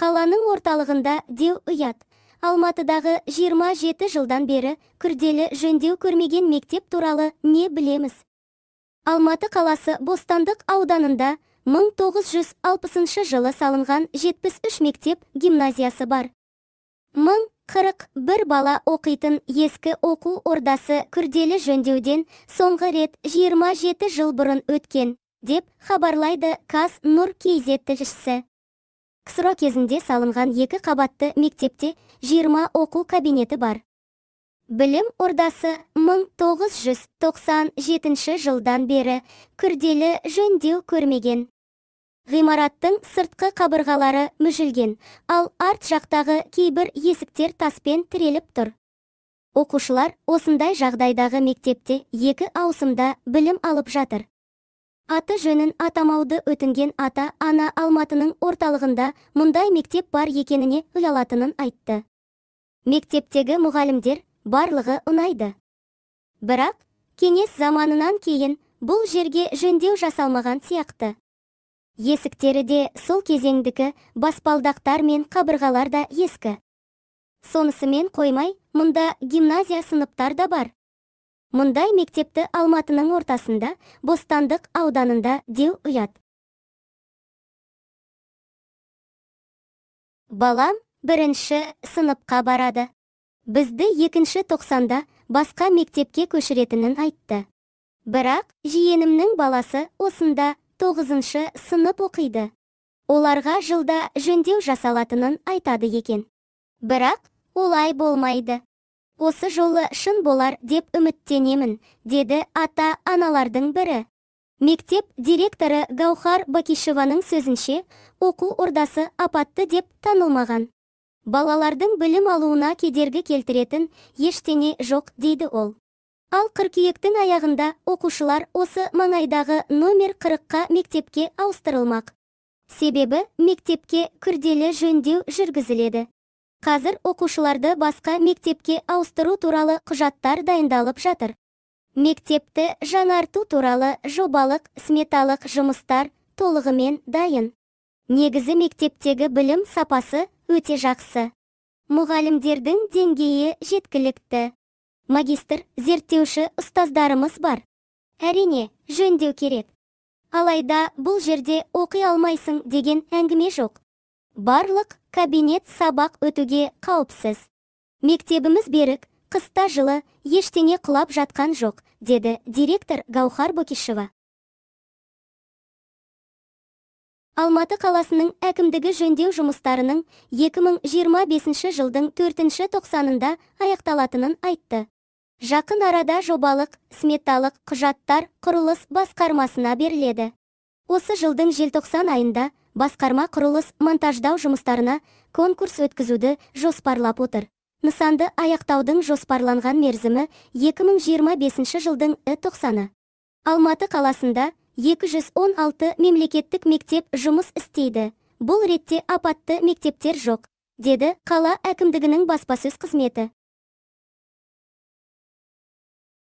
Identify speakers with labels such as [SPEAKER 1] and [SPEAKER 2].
[SPEAKER 1] Қаланың орталығында деу ұят. Алматыдағы 27 жылдан бері күрделі жөндеу көрмеген мектеп туралы не білеміз? Алматы қаласы Бостандық ауданында 1960 жылы салынған 73 мектеп гимназиясы бар. 1041 бала оқитын ескі оқу ордасы күрделі жөндеуден соңғы рет 27 жыл бұрын өткен, деп хабарлайды Қаз-Нұр-Кз тілшісі. КСРО кезінде салынған 2 қабатты мектепте 20 оқу кабинеті бар. Білім ордасы 1997 жылдан бері күрделі жөндеу көрмеген. Ғимараттың сыртқы қабырғалары мүжілген, ал арт жақтағы кейбір есіктер таспен тіреліп тұр. Оқушылар осындай жағдайдағы мектепте 2 ауысымда білім алып жатыр. Аты жөнін атамауды өтінген ата-ана Алматының орталығында мұндай мектеп бар екеніне ұялатынын айтты. Мектептегі мұғалімдер барлығы ұнайды. Бірақ, кеңес заманынан кейін бұл жерге жөндеу жасалмаған сияқты. Есіктері де сол кезеңдікі, баспалдақтар мен қабырғалар да ескі. Сонысымен қоймай, мұнда гимназия сыныптар да бар. Мұндай мектепті Алматының ортасында, Бостандық ауданында деу ұят. Балам 1-ші сыныпқа барады. Бізді 2-ші тоқсанда басқа мектепке көшіретінін айтты. Бірақ жиенімнің баласы осында 9-ші сынып оқиды. Оларға жылда жөндеу жасалатынын айтады екен. Бірақ олай болмайды. Осы жолы шын болар деп үміттенемін, деді ата-аналардың бірі. Мектеп директоры Гаухар Бакишеваның сөзінше, оқу ордасы апатты деп танылмаған. Балалардың білім алуына кедергі келтіретін ештеңе жоқ, дейді ол. Ал қыркүйектің аяғында оқушылар осы маңайдағы номер 40-қа мектепке ауыстырылмақ. Себебі мектепке күрделі жөндеу жүргізіледі. Қазір оқушыларды басқа мектепке ауыстыру туралы құжаттар дайындалып жатыр. Мектепті жаңарту туралы жобалық сметалық жұмыстар толығымен дайын. Негізі мектептегі білім сапасы өте жақсы. Мұғалімдердің деңгейі жеткілікті. Магистр, зерттеуші ұстаздарымыз бар. Әрине, жөндеу керек. Алайда бұл жерде оқи алмайсың деген әңгіме жоқ. Барлық кабинет сабақ өтуге қауіпсіз. Мектебіміз берік, қыста жылы ештеңе құлап жатқан жоқ, деді директор Гаухар Бакишева. Алматы қаласының әкімдігі жөндеу жұмыстарының 2025 жылдың 4-ші тоқсанында аяқталатынын айтты. Жақын арада жобалық, сметалық құжаттар құрылыс басқармасына беріледі. Осы жылдың желтоқсан айында басқарма құрылыс монтаждау жұмыстарына конкурс өткізуді жоспарлап отыр. Нысанды аяқтаудың жоспарланған мерзімі 2025 жылдың тоқсаны. Алматы қаласында 216 мемлекеттік мектеп жұмыс істейді. Бұл ретте апатты мектептер жоқ, деді қала әкімдігінің баспасөз қызметі.